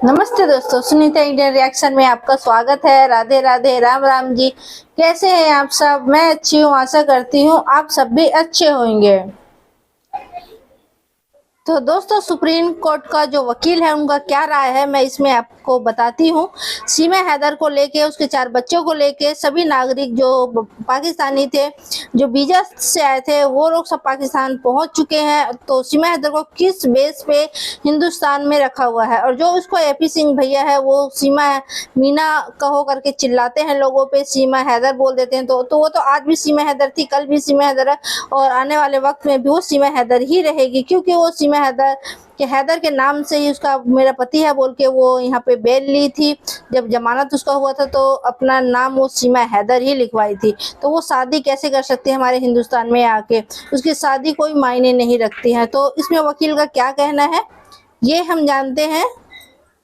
नमस्ते दोस्तों, Sunita Indian reaction में आपका स्वागत है। राधे राधे, राम राम जी। कैसे हैं आप सब? मैं अच्छी हूँ, आशा करती हूँ आप सब भी अच्छे होंगे। तो दोस्तों, सुप्रीम कोर्ट का जो वकील है उनका क्या राय है मैं इसमें आपको बताती हूँ। सीमा हैदर को लेके, उसके 4 बच्चों को लेके, सभी नागरिक जो पाकिस्तानी थे, जो वीजा से आए थे, वो लोग सब पाकिस्तान पहुंच चुके हैं। तो सीमा हैदर को किस बेस पे हिंदुस्तान में रखा हुआ है, और जो उसको एपी सिंह भैया है वो सीमा मीना कहो करके चिल्लाते हैं लोगों पे, सीमा हैदर बोल देते हैं। तो वो तो आज भी सीमा हैदर थी, कल भी सीमा हैदर है, और आने वाले वक्त में भी वो सीमा हैदर ही रहेगी, क्योंकि वो सीमा हैदर के नाम से ही उसका मेरा पति है बोल के वो यहाँ पे बेल ली थी। जब जमानत उसका हुआ था तो अपना नाम वो सीमा हैदर ही लिखवाई थी। तो वो शादी कैसे कर सकती है हमारे हिंदुस्तान में आके? उसकी शादी कोई मायने नहीं रखती है। तो इसमें वकील का क्या कहना है ये हम जानते हैं।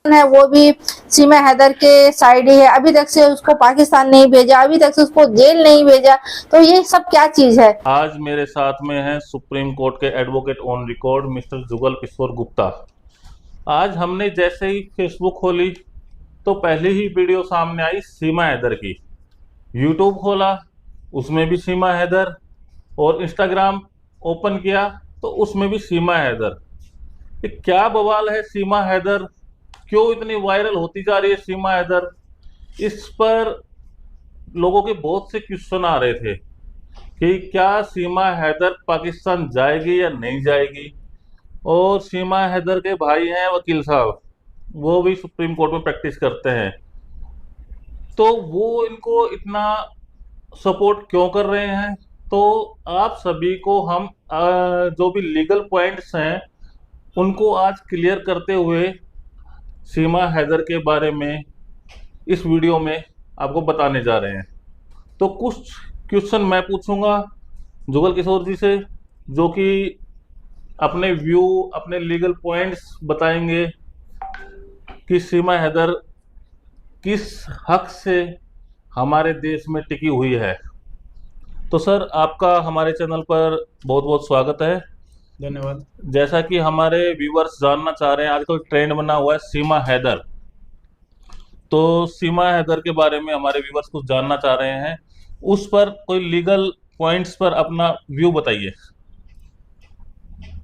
है वो भी सीमा हैदर के साइड ही है। अभी तक से उसको पाकिस्तान नहीं भेजा, अभी तक से उसको जेल नहीं भेजा। तो ये सब क्या चीज है? आज मेरे साथ में हैं सुप्रीम कोर्ट के advocate on record mister Jugal Kishore Gupta. आज हमने जैसे ही फेसबुक खोली तो पहली ही वीडियो सामने आई सीमा हैदर की। यूट्यूब खोला, उसमें भी सीमा हैदर, और इंस्टाग्राम ओपन किया तो उसमें भी सीमा हैदर। ये क्या बवाल है? सीमा हैदर क्यों इतनी वायरल होती जा रही है सीमा हैदर? इस पर लोगों के बहुत से क्वेश्चन आ रहे थे कि क्या सीमा हैदर पाकिस्तान जाएगी या नहीं जाएगी। और सीमा हैदर के भाई हैं वकील साहब, वो भी सुप्रीम कोर्ट में प्रैक्टिस करते हैं, तो वो इनको इतना सपोर्ट क्यों कर रहे हैं? तो आप सभी को हम जो भी लीगल पॉइंट्स हैं उनको आज क्लियर करते हुए सीमा हैदर के बारे में इस वीडियो में आपको बताने जा रहे हैं। तो कुछ क्वेश्चन मैं पूछूंगा जुगल किशोर जी से, जो कि अपने व्यू, अपने लीगल पॉइंट्स बताएंगे कि सीमा हैदर किस हक से हमारे देश में टिकी हुई है। तो सर, आपका हमारे चैनल पर बहुत बहुत स्वागत है। धन्यवाद। जैसा कि हमारे व्यूवर्स जानना चाह रहे हैं, आजकल ट्रेंड बना हुआ है सीमा हैदर, तो सीमा हैदर के बारे में हमारे व्यूवर्स कुछ जानना चाह रहे हैं। उस पर कोई लीगल पॉइंट्स पर अपना व्यू बताइए।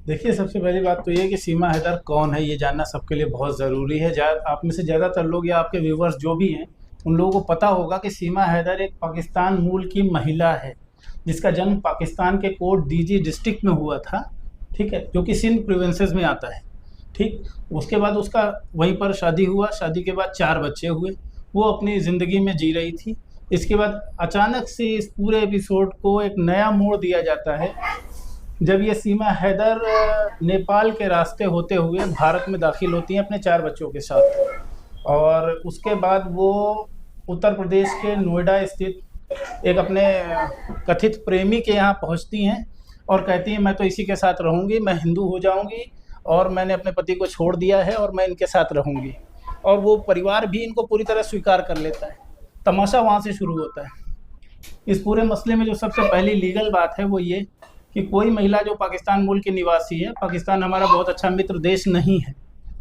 देखिए, सबसे पहली बात तो ये है कि सीमा हैदर कौन है, ये जानना सबके लिए बहुत ज़रूरी है। आप में से ज़्यादातर लोग या आपके व्यूवर्स जो भी हैं उन लोगों को पता होगा कि सीमा हैदर एक पाकिस्तान मूल की महिला है, जिसका जन्म पाकिस्तान के कोट डीजी डिस्ट्रिक्ट में हुआ था, ठीक है, जो कि सिंध प्रोविंसेस में आता है। ठीक, उसके बाद उसका वहीं पर शादी हुआ। शादी के बाद 4 बच्चे हुए। वो अपनी ज़िंदगी में जी रही थी। इसके बाद अचानक से इस पूरे एपिसोड को एक नया मोड़ दिया जाता है जब ये सीमा हैदर नेपाल के रास्ते होते हुए भारत में दाखिल होती हैं अपने 4 बच्चों के साथ। और उसके बाद वो उत्तर प्रदेश के नोएडा स्थित एक अपने कथित प्रेमी के यहाँ पहुँचती हैं और कहती हैं मैं तो इसी के साथ रहूँगी, मैं हिंदू हो जाऊँगी और मैंने अपने पति को छोड़ दिया है और मैं इनके साथ रहूँगी। और वो परिवार भी इनको पूरी तरह स्वीकार कर लेता है। तमाशा वहाँ से शुरू होता है। इस पूरे मसले में जो सबसे पहली लीगल बात है वो ये कि कोई महिला जो पाकिस्तान मूल की निवासी है, पाकिस्तान हमारा बहुत अच्छा मित्र देश नहीं है,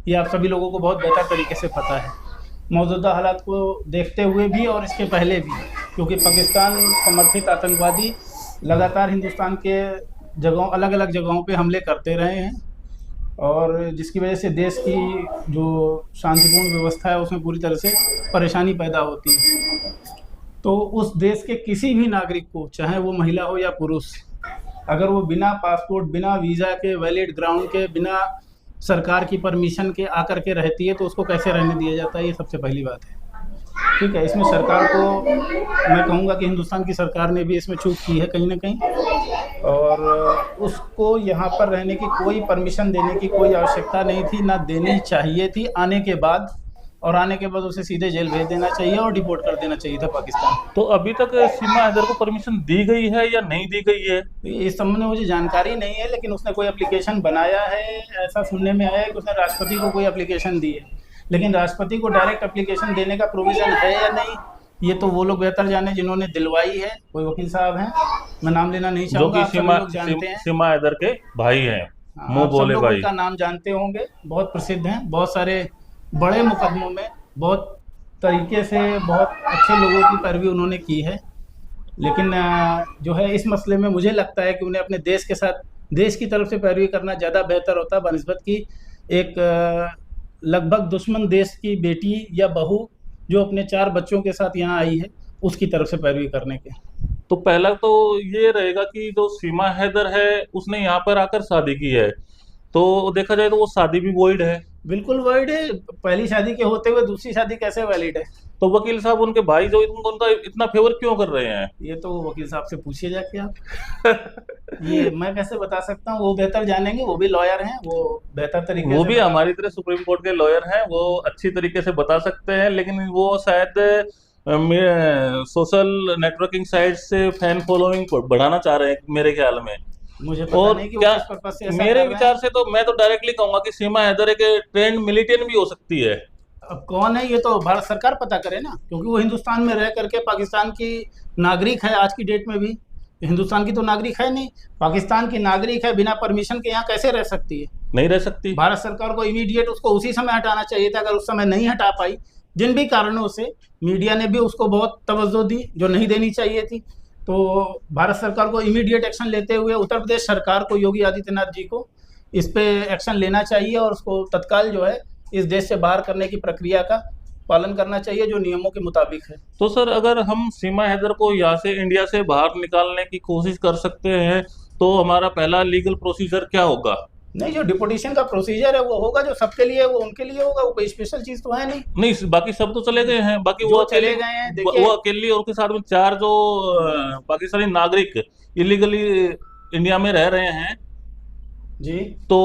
ये आप सभी लोगों को बहुत बेहतर तरीके से पता है, मौजूदा हालात को देखते हुए भी और इसके पहले भी, क्योंकि पाकिस्तान समर्थित आतंकवादी लगातार हिंदुस्तान के जगहों, अलग अलग जगहों पे हमले करते रहे हैं, और जिसकी वजह से देश की जो शांतिपूर्ण व्यवस्था है उसमें पूरी तरह से परेशानी पैदा होती है। तो उस देश के किसी भी नागरिक को, चाहे वो महिला हो या पुरुष, अगर वो बिना पासपोर्ट, बिना वीज़ा के, वैलिड ग्राउंड के, बिना सरकार की परमिशन के आकर के रहती है तो उसको कैसे रहने दिया जाता है, ये सबसे पहली बात है। ठीक है, इसमें सरकार को मैं कहूँगा कि हिंदुस्तान की सरकार ने भी इसमें चूक की है कहीं ना कहीं, और उसको यहाँ पर रहने की कोई परमिशन देने की कोई आवश्यकता नहीं थी, ना देनी चाहिए थी आने के बाद, और आने के बाद उसे सीधे जेल भेज देना चाहिए और डिपोर्ट कर देना चाहिए था पाकिस्तान। तो अभी तक सीमा हैदर को परमिशन दी गई है या नहीं दी गई है? इस संबंध में मुझे जानकारी नहीं है, लेकिन उसने कोई एप्लीकेशन बनाया है, ऐसा सुनने में आया है कि उसने राष्ट्रपति को कोई एप्लीकेशन दी है। लेकिन राष्ट्रपति को डायरेक्ट एप्लीकेशन देने का प्रोविज़न है या नहीं, ये तो वो लोग बेहतर जाने जिन्होंने दिलवाई है। कोई वकील साहब हैं, मैं नाम लेना नहीं जो चाहूँगा, कि आप सभी लोग जानते हैं। सीमा हैदर के भाई हैं, मुंह आप सब बोले लोग भाई। उनका नाम जानते होंगे, बहुत प्रसिद्ध हैं, बहुत सारे बड़े मुकदमों में बहुत तरीके से बहुत अच्छे लोगों की पैरवी उन्होंने की है। लेकिन जो है इस मसले में मुझे लगता है कि उन्हें अपने देश के साथ देश की तरफ से पैरवी करना ज़्यादा बेहतर होता है बनिस्बत की एक लगभग दुश्मन देश की बेटी या बहू जो अपने 4 बच्चों के साथ यहाँ आई है उसकी तरफ से पैरवी करने के। तो पहला तो ये रहेगा कि जो सीमा हैदर है उसने यहाँ पर आकर शादी की है, तो देखा जाए तो वो शादी भी वॉइड है। बिल्कुल वैलिड है। पहली शादी के होते हुए दूसरी शादी कैसे वैलिड है? तो वकील साहब उनके भाई जो उनका इतना फेवर क्यों कर रहे हैं? ये तो वकील साहब से पूछिए जाके आप। ये मैं कैसे बता सकता हूँ, वो बेहतर जानेंगे, वो भी लॉयर हैं, वो बेहतर तरीके वो से भी हमारी तरह सुप्रीम कोर्ट के लॉयर हैं, वो अच्छी तरीके से बता सकते हैं, लेकिन वो शायद सोशल नेटवर्किंग साइट से फैन फॉलोइंग बढ़ाना चाह रहे हैं मेरे ख्याल में। मुझे पता और नहीं कि वो क्या किस पर्पस से ऐसा मेरे कर रहे विचार हैं। से तो मैं तो डायरेक्टली कहूंगा कि सीमा हैदर एक ट्रेंड मिलिटेंट भी हो सकती है। अब कौन है ये तो भारत सरकार पता करे ना, क्योंकि वो हिंदुस्तान में रह करके पाकिस्तान की नागरिक है। आज की डेट में भी हिंदुस्तान की तो नागरिक है नहीं, पाकिस्तान की नागरिक है। बिना परमिशन के यहाँ कैसे रह सकती है? नहीं रह सकती। भारत सरकार को इमीडिएट उसको उसी समय हटाना चाहिए था। अगर उस समय नहीं हटा पाई, जिन भी कारणों से, मीडिया ने भी उसको बहुत तवज्जो दी जो नहीं देनी चाहिए थी, तो भारत सरकार को इमीडिएट एक्शन लेते हुए उत्तर प्रदेश सरकार को, योगी आदित्यनाथ जी को इस पे एक्शन लेना चाहिए और उसको तत्काल जो है इस देश से बाहर करने की प्रक्रिया का पालन करना चाहिए जो नियमों के मुताबिक है। तो सर अगर हम सीमा हैदर को यहाँ से इंडिया से बाहर निकालने की कोशिश कर सकते हैं तो हमारा पहला लीगल प्रोसीजर क्या होगा? नहीं, जो डिपोटेशन का प्रोसीजर है वो होगा जो सबके लिए, वो उनके लिए होगा। वो कोई स्पेशल चीज तो है नहीं। नहीं, बाकी सब तो चले गए हैं। बाकी जो वो चले गए हैं, देखिए वो अकेली और उसके साथ में 4 जो पाकिस्तानी नागरिक इलीगली इंडिया में रह रहे हैं, जी, तो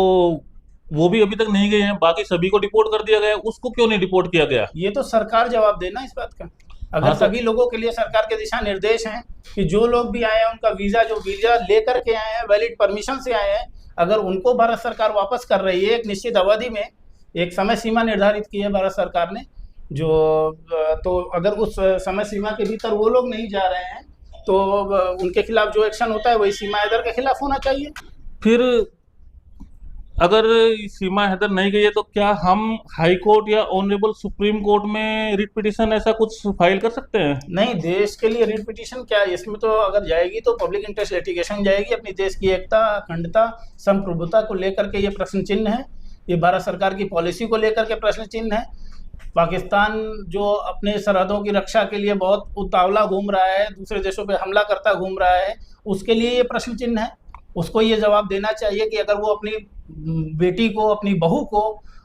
वो भी अभी तक नहीं गए हैं। बाकी सभी को डिपोर्ट कर दिया गया, उसको क्यों नहीं डिपोर्ट किया गया? ये तो सरकार जवाब देना इस बात का। अगर हाँ, तो सभी लोगों के लिए सरकार के दिशा निर्देश हैं कि जो लोग भी आए हैं उनका वीजा, जो वीजा लेकर के आए हैं, वैलिड परमिशन से आए हैं, अगर उनको भारत सरकार वापस कर रही है एक निश्चित अवधि में, एक समय सीमा निर्धारित की है भारत सरकार ने, जो तो अगर उस समय सीमा के भीतर वो लोग नहीं जा रहे हैं तो उनके खिलाफ जो एक्शन होता है वही सीमा हैदर के खिलाफ होना चाहिए। फिर अगर सीमा हैदर नहीं गई है तो क्या हम हाई कोर्ट या ऑनरेबल सुप्रीम कोर्ट में रिट पिटिशन ऐसा कुछ फाइल कर सकते हैं? नहीं, देश के लिए रिट पिटिशन क्या, इसमें तो अगर जाएगी तो पब्लिक इंटरेस्ट लिटिगेशन जाएगी। अपनी देश की एकता, अखंडता, संप्रभुता को लेकर के ये प्रश्न चिन्ह है। ये भारत सरकार की पॉलिसी को लेकर के प्रश्न चिन्ह है। पाकिस्तान जो अपने सरहदों की रक्षा के लिए बहुत उतावला घूम रहा है, दूसरे देशों पे हमला करता घूम रहा है, उसके लिए ये प्रश्न चिन्ह है। उसको ये जवाब देना चाहिए कि अगर वो अपनी बेटी को, अपनी बहू को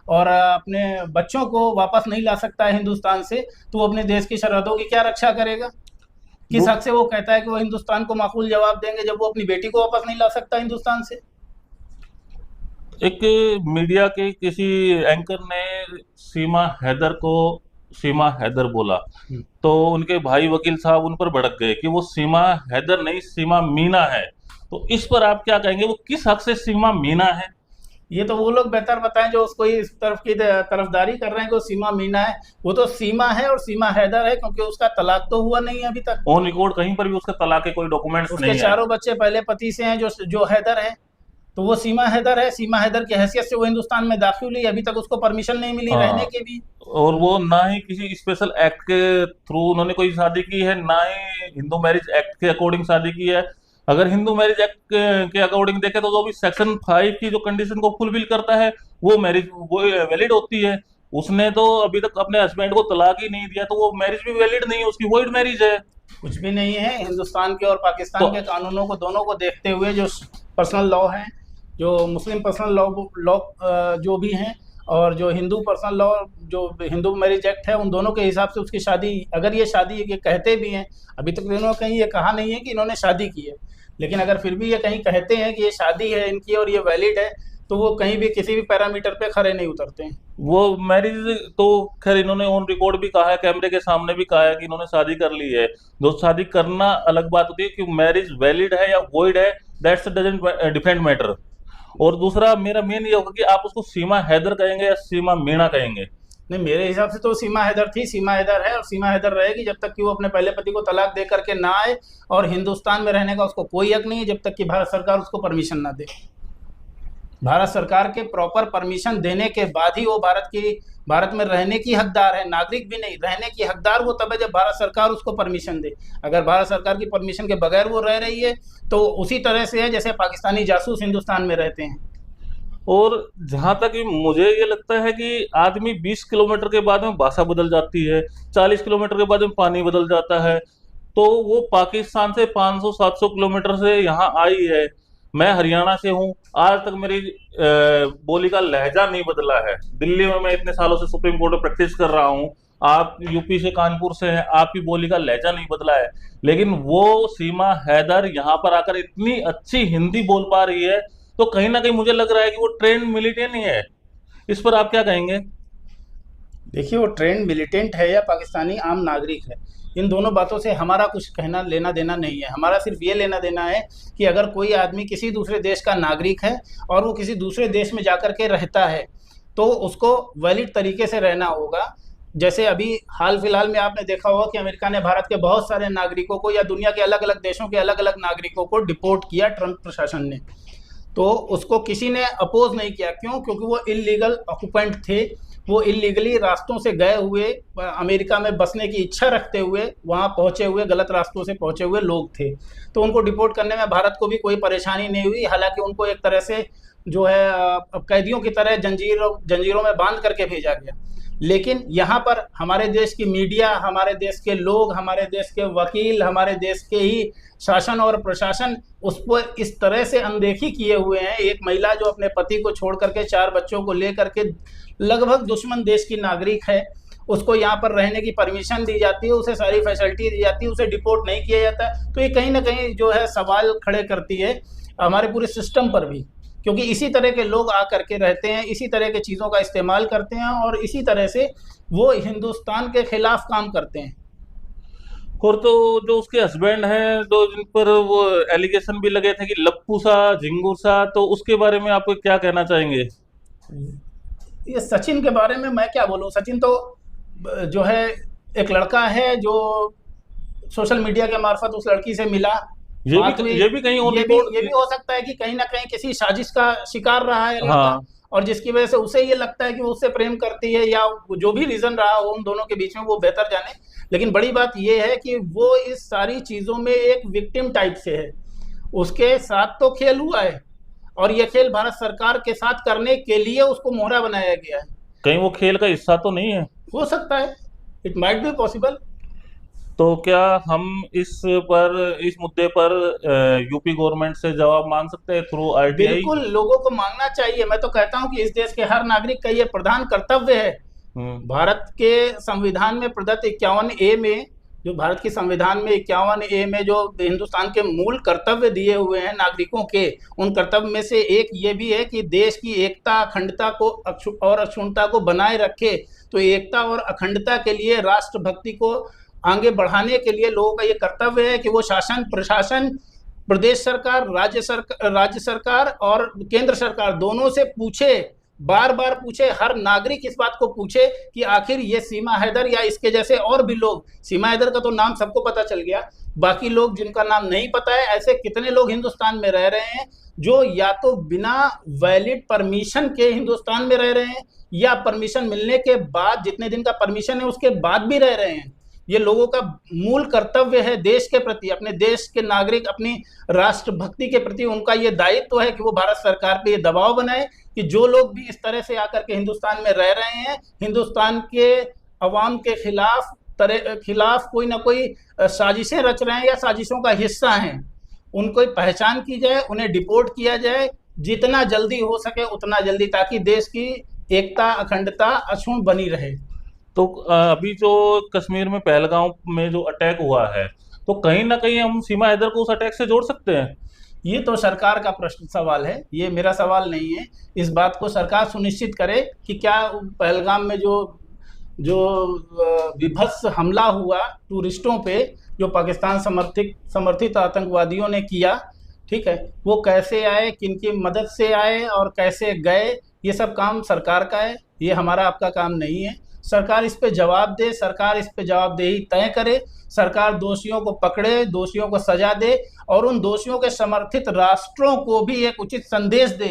और अपने बच्चों को वापस नहीं ला सकता है हिंदुस्तान से, तो वो अपने देश की सरहदों की क्या रक्षा करेगा? किस हक से वो कहता है कि वो हिंदुस्तान को माकूल जवाब देंगे जब वो अपनी बेटी को वापस नहीं ला सकता हिंदुस्तान से? एक मीडिया के किसी एंकर ने सीमा हैदर को सीमा हैदर बोला, तो उनके भाई वकील साहब उन पर भड़क गए कि वो सीमा हैदर नहीं, सीमा मीना है। तो इस पर आप क्या कहेंगे? वो किस हक से सीमा मीना है? ये तो वो लोग बेहतर बताएं जो उसको इस तरफ की तरफदारी कर रहे हैं कि वो सीमा मीना है। वो तो सीमा है और सीमा हैदर है, क्योंकि उसका तलाक तो हुआ नहीं है अभी तक। ऑन रिकॉर्ड कहीं पर भी उसका तलाक के कोई डॉक्यूमेंट्स नहीं उसके है। 4 बच्चे पहले पति से हैं जो हैदर है, तो वो सीमा हैदर है। सीमा हैदर की हैसियत से वो हिंदुस्तान में दाखिल हुई, अभी तक उसको परमिशन नहीं मिली रहने की भी। और वो ना ही किसी स्पेशल एक्ट के थ्रू उन्होंने कोई शादी की है, ना ही हिंदू मैरिज एक्ट के अकॉर्डिंग शादी की है। अगर हिंदू मैरिज एक्ट के अकॉर्डिंग देखें तो जो भी सेक्शन 5 की जो कंडीशन को फुलफिल करता है वो मैरिज वो वैलिड होती है। उसने तो अभी तक अपने हस्बैंड को तलाक ही नहीं दिया, तो वो मैरिज भी वैलिड नहीं है, उसकी वॉइड मैरिज है। कुछ भी नहीं है। हिंदुस्तान के और पाकिस्तान के कानूनों को दोनों को देखते हुए जो पर्सनल लॉ है, जो मुस्लिम पर्सनल लॉ जो भी हैं, और जो हिंदू पर्सनल लॉ, जो हिंदू मैरिज एक्ट है, उन दोनों के हिसाब से उसकी शादी, अगर ये शादी ये कहते भी हैं, अभी तक इन्होंने कहीं ये कहा नहीं है कि इन्होंने शादी की है, लेकिन अगर फिर भी ये कहीं कहते हैं कि ये शादी है इनकी और ये वैलिड है, तो वो कहीं भी किसी भी पैरामीटर पे खरे नहीं उतरते हैं। वो मैरिज तो खैर इन्होंने ऑन रिकॉर्ड भी कहा है, कैमरे के सामने भी कहा है कि इन्होंने शादी कर ली है। जो शादी करना अलग बात होती है कि मैरिज वैलिड है या वॉइड है, दैट्स डजंट डिफरेंट मैटर। और दूसरा मेरा मेन ये होगा कि आप उसको सीमा हैदर कहेंगे या सीमा मीणा कहेंगे? नहीं, मेरे हिसाब से तो सीमा हैदर थी, सीमा हैदर है और सीमा हैदर रहेगी जब तक कि वो अपने पहले पति को तलाक दे करके ना आए, और हिंदुस्तान में रहने का उसको कोई हक नहीं है जब तक कि भारत सरकार उसको परमिशन ना दे। भारत सरकार के प्रॉपर परमिशन देने के बाद ही वो भारत की भारत में रहने की हकदार है, नागरिक भी नहीं, रहने की हकदार वो तब है जब भारत सरकार उसको परमिशन दे। अगर भारत सरकार की परमिशन के बगैर वो रह रही है तो उसी तरह से है जैसे पाकिस्तानी जासूस हिंदुस्तान में रहते हैं। और जहां तक मुझे ये लगता है कि आदमी 20 किलोमीटर के बाद में भाषा बदल जाती है, 40 किलोमीटर के बाद में पानी बदल जाता है, तो वो पाकिस्तान से 500-700 किलोमीटर से यहाँ आई है। मैं हरियाणा से हूँ, आज तक मेरी बोली का लहजा नहीं बदला है। दिल्ली में मैं इतने सालों से सुप्रीम कोर्ट में प्रैक्टिस कर रहा हूँ, आप यूपी से, कानपुर से हैं, आपकी बोली का लहजा नहीं बदला है। लेकिन वो सीमा हैदर यहाँ पर आकर इतनी अच्छी हिंदी बोल पा रही है, तो कहीं ना कहीं मुझे लग रहा है कि वो ट्रेंड मिलिटेंट ही है। इस पर आप क्या कहेंगे? देखिए, वो ट्रेंड मिलिटेंट है या पाकिस्तानी आम नागरिक है, इन दोनों बातों से हमारा कुछ कहना लेना देना नहीं है। हमारा सिर्फ ये लेना देना है कि अगर कोई आदमी किसी दूसरे देश का नागरिक है और वो किसी दूसरे देश में जाकर के रहता है तो उसको वैलिड तरीके से रहना होगा। जैसे अभी हाल फिलहाल में आपने देखा होगा कि अमेरिका ने भारत के बहुत सारे नागरिकों को या दुनिया के अलग अलग देशों के अलग अलग नागरिकों को डिपोर्ट किया ट्रंप प्रशासन ने, तो उसको किसी ने अपोज नहीं किया। क्यों? क्योंकि वो इलीगल ऑक्यूपेंट थे, वो इलीगली रास्तों से गए हुए, अमेरिका में बसने की इच्छा रखते हुए वहाँ पहुँचे हुए, गलत रास्तों से पहुँचे हुए लोग थे। तो उनको डिपोर्ट करने में भारत को भी कोई परेशानी नहीं हुई। हालांकि उनको एक तरह से जो है कैदियों की तरह जंजीरों में बांध करके भेजा गया। लेकिन यहाँ पर हमारे देश की मीडिया, हमारे देश के लोग, हमारे देश के वकील, हमारे देश के ही शासन और प्रशासन उस पर इस तरह से अनदेखी किए हुए हैं। एक महिला जो अपने पति को छोड़ करके 4 बच्चों को लेकर के लगभग दुश्मन देश की नागरिक है, उसको यहाँ पर रहने की परमिशन दी जाती है, उसे सारी फैसिलिटी दी जाती है, उसे डिपोर्ट नहीं किया जाता। तो ये कहीं ना कहीं जो है सवाल खड़े करती है हमारे पूरे सिस्टम पर भी, क्योंकि इसी तरह के लोग आ करके रहते हैं, इसी तरह के चीज़ों का इस्तेमाल करते हैं और इसी तरह से वो हिंदुस्तान के खिलाफ काम करते हैं। और तो जो उसके हस्बैंड हैं, जो जिन पर वो एलिगेशन भी लगे थे कि लप्पू सा, झिंगुर सा, तो उसके बारे में आप क्या कहना चाहेंगे? ये सचिन के बारे में मैं क्या बोलूं। सचिन तो जो है एक लड़का है जो सोशल मीडिया के मार्फत उस लड़की से मिला, ये भी कहीं ये भी हो सकता है कि कहीं ना कहीं किसी साजिश का शिकार रहा है लड़का। हाँ। और जिसकी वजह से उसे ये लगता है कि वो उससे प्रेम करती है, या जो भी रीजन रहा हो उन दोनों के बीच में, वो बेहतर जाने। लेकिन बड़ी बात ये है कि वो इस सारी चीजों में एक विक्टिम टाइप से है, उसके साथ तो खेल हुआ है और ये खेल भारत सरकार के साथ करने के लिए उसको मोहरा बनाया गया है। कहीं वो खेल का हिस्सा तो नहीं है? हो सकता है, इट माइट बी पॉसिबल। तो क्या हम इस मुद्दे पर यूपी गवर्नमेंट से जवाब मांग सकते हैं थ्रू आरटीआई? बिल्कुल, लोगों को मांगना चाहिए। मैं तो कहता हूं कि इस देश के हर नागरिक का ये प्रधान कर्तव्य है। भारत के संविधान में प्रदत्त 51A में, जो भारत की संविधान में 51A में जो हिंदुस्तान के मूल कर्तव्य दिए हुए हैं नागरिकों के, उन कर्तव्य में से एक ये भी है कि देश की एकता, अखंडता को और अक्षुण्णता को बनाए रखे। तो एकता और अखंडता के लिए, राष्ट्रभक्ति को आगे बढ़ाने के लिए लोगों का ये कर्तव्य है कि वो शासन, प्रशासन, प्रदेश सरकार, राज्य सरकार और केंद्र सरकार दोनों से पूछे, बार बार पूछे, हर नागरिक इस बात को पूछे कि आखिर ये सीमा हैदर या इसके जैसे और भी लोग, सीमा हैदर का तो नाम सबको पता चल गया, बाकी लोग जिनका नाम नहीं पता है, ऐसे कितने लोग हिंदुस्तान में रह रहे हैं जो या तो बिना वैलिड परमिशन के हिंदुस्तान में रह रहे हैं या परमिशन मिलने के बाद, जितने दिन का परमिशन है उसके बाद भी रह रहे हैं। ये लोगों का मूल कर्तव्य है देश के प्रति, अपने देश के नागरिक, अपनी राष्ट्रभक्ति के प्रति उनका ये दायित्व है कि वो भारत सरकार पे ये दबाव बनाए कि जो लोग भी इस तरह से आकर के हिंदुस्तान में रह रहे हैं, हिंदुस्तान के अवाम के खिलाफ कोई ना कोई साजिशें रच रहे हैं या साजिशों का हिस्सा हैं, उनको पहचान की जाए, उन्हें डिपोर्ट किया जाए जितना जल्दी हो सके उतना जल्दी, ताकि देश की एकता, अखंडता अक्षुण्ण बनी रहे। तो अभी जो कश्मीर में पहलगाम में जो अटैक हुआ है, तो कहीं ना कहीं हम सीमा हैदर को उस अटैक से जोड़ सकते हैं? ये तो सरकार का प्रश्न सवाल है, ये मेरा सवाल नहीं है। इस बात को सरकार सुनिश्चित करे कि क्या पहलगाम में जो विभत्स हमला हुआ टूरिस्टों पे, जो पाकिस्तान समर्थित आतंकवादियों ने किया, ठीक है, वो कैसे आए, किनकी मदद से आए और कैसे गए, ये सब काम सरकार का है, ये हमारा आपका काम नहीं है। सरकार इस पे जवाब दे, सरकार इस पे जवाबदेही तय करे, सरकार दोषियों को पकड़े, दोषियों को सजा दे और उन दोषियों के समर्थित राष्ट्रों को भी एक उचित संदेश दे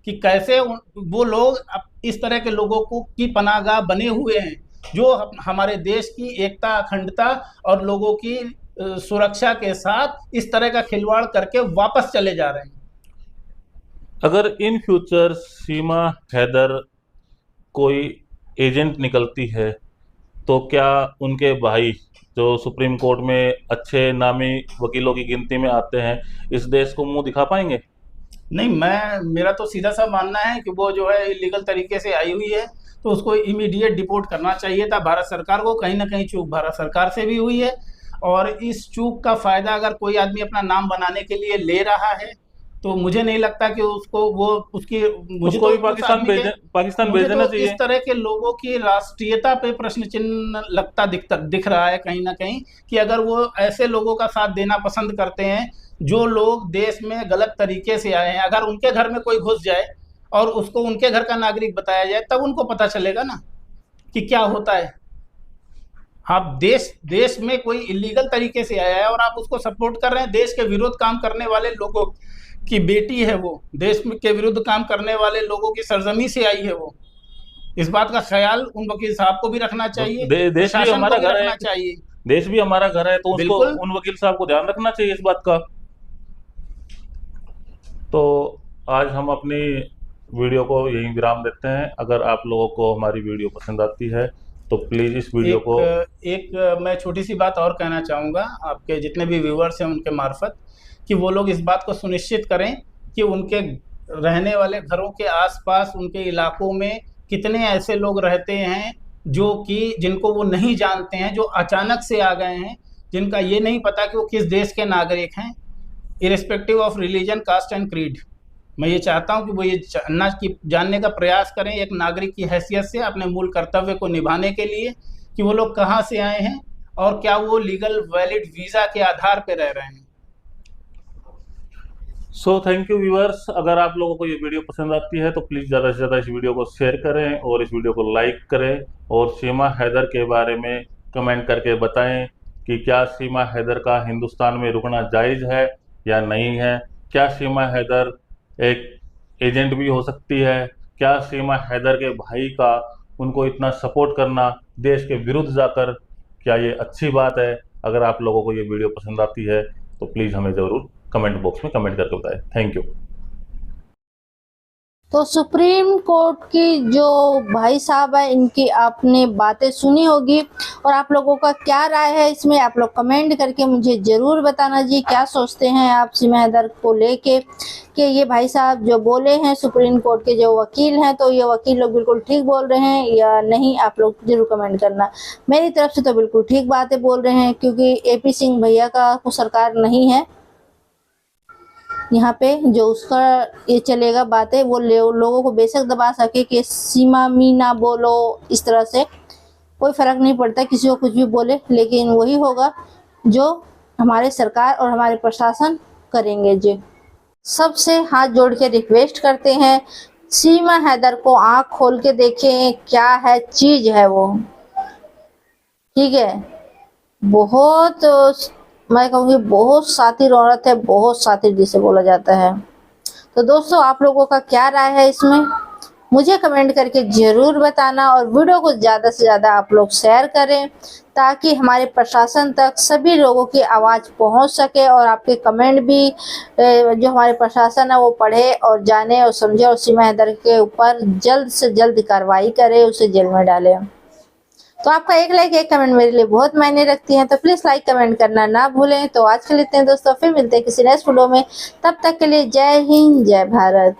कि कैसे वो लोग इस तरह के लोगों को की पनाहगाह बने हुए हैं जो हमारे देश की एकता, अखंडता और लोगों की सुरक्षा के साथ इस तरह का खिलवाड़ करके वापस चले जा रहे हैं। अगर इन फ्यूचर सीमा हैदर कोई एजेंट निकलती है तो क्या उनके भाई जो सुप्रीम कोर्ट में अच्छे नामी वकीलों की गिनती में आते हैं इस देश को मुंह दिखा पाएंगे? नहीं, मेरा तो सीधा सा मानना है कि वो जो है इलीगल तरीके से आई हुई है तो उसको इमीडिएट डिपोर्ट करना चाहिए था भारत सरकार को। कहीं ना कहीं चूक भारत सरकार से भी हुई है और इस चूक का फायदा अगर कोई आदमी अपना नाम बनाने के लिए ले रहा है तो मुझे नहीं लगता कि उसको वो उसकी मुझे उसको तो भी उस पाकिस्तान आदमी के पाकिस्तान मुझे भेज देना तो इस चाहिए। तरह के लोगों की राष्ट्रीयता पे प्रश्न चिन्ह दिख रहा है कहीं ना कहीं कि अगर वो ऐसे लोगों का साथ देना पसंद करते हैं जो लोग देश में गलत तरीके से आए हैं, अगर उनके घर में कोई घुस जाए और उसको उनके घर का नागरिक बताया जाए तब उनको पता चलेगा ना कि क्या होता है। आप देश में कोई इलीगल तरीके से आया है और आप उसको सपोर्ट कर रहे हैं। देश के विरुद्ध काम करने वाले लोगों की बेटी है वो, देश के विरुद्ध काम करने वाले लोगों की सरजमी से आई है वो। इस बात का ख्याल उन वकील साहब को भी रखना चाहिए, देश भी प्रशासन हमारा को भी घर है, रखना चाहिए। देश भी हमारा घर है, तो उसको बिल्कुल। उन वकील साहब को ध्यान रखना चाहिए इस बात का। तो आज हम अपनी वीडियो को यहीं विराम देते हैं। अगर आप लोगों को हमारी वीडियो पसंद आती है तो प्लीज़ इस वीडियो को मैं छोटी सी बात और कहना चाहूँगा आपके जितने भी व्यूअर्स हैं उनके मार्फत कि वो लोग इस बात को सुनिश्चित करें कि उनके रहने वाले घरों के आसपास उनके इलाकों में कितने ऐसे लोग रहते हैं जो कि जिनको वो नहीं जानते हैं, जो अचानक से आ गए हैं, जिनका ये नहीं पता कि वो किस देश के नागरिक हैं, irrespective of religion, caste and creed. मैं ये चाहता हूं कि वो ये जानने का प्रयास करें एक नागरिक की हैसियत से अपने मूल कर्तव्य को निभाने के लिए कि वो लोग कहाँ से आए हैं और क्या वो लीगल वैलिड वीज़ा के आधार पर रह रहे हैं। So thank you viewers. अगर आप लोगों को ये वीडियो पसंद आती है तो प्लीज़ ज़्यादा से ज़्यादा इस वीडियो को शेयर करें और इस वीडियो को लाइक करें और सीमा हैदर के बारे में कमेंट करके बताएं कि क्या सीमा हैदर का हिंदुस्तान में रुकना जायज़ है या नहीं है। क्या सीमा हैदर एक एजेंट भी हो सकती है? क्या सीमा हैदर के भाई का उनको इतना सपोर्ट करना देश के विरुद्ध जाकर, क्या ये अच्छी बात है? अगर आप लोगों को ये वीडियो पसंद आती है तो प्लीज़ हमें ज़रूर कमेंट बॉक्स में कमेंट करके बताएं। Thank you. तो सुप्रीम कोर्ट की जो भाई साहब है इनकी आपने बातें सुनी होगी और आप लोगों का क्या राय है इसमें आप लोग कमेंट करके मुझे ज़रूर बताना जी। क्या सोचते हैं आप सीमा हैदर को लेके कि ये भाई साहब जो बोले हैं सुप्रीम कोर्ट के जो वकील हैं तो ये वकील लोग बिल्कुल ठीक बोल रहे हैं या नहीं, आप लोग जरूर कमेंट करना। मेरी तरफ से तो बिल्कुल ठीक बातें बोल रहे हैं क्योंकि AP सिंह भैया का सरकार नहीं है यहाँ पे जो उसका ये चलेगा बातें वो लोगों को बेशक दबा सके कि सीमा मीना बोलो, इस तरह से कोई फर्क नहीं पड़ता किसी को कुछ भी बोले, लेकिन वही होगा जो हमारे सरकार और हमारे प्रशासन करेंगे जी। सबसे हाथ जोड़ के रिक्वेस्ट करते हैं सीमा हैदर को आंख खोल के देखें क्या है चीज है वो, ठीक है। बहुत मैं कहूँगी बहुत शातिर औरत है, बहुत शातिर जिसे बोला जाता है। तो दोस्तों आप लोगों का क्या राय है इसमें मुझे कमेंट करके ज़रूर बताना और वीडियो को ज़्यादा से ज़्यादा आप लोग शेयर करें ताकि हमारे प्रशासन तक सभी लोगों की आवाज़ पहुंच सके और आपके कमेंट भी जो हमारे प्रशासन है वो पढ़े और जाने और समझे और सीमा हैदर के ऊपर जल्द से जल्द कार्रवाई करे, उसे जेल में डाले। तो आपका एक लाइक एक कमेंट मेरे लिए बहुत मायने रखती है, तो प्लीज़ लाइक कमेंट करना ना भूलें। तो आज के लिए इतने दोस्तों, फिर मिलते हैं किसी नेक्स्ट वीडियो में। तब तक के लिए जय हिंद जय भारत।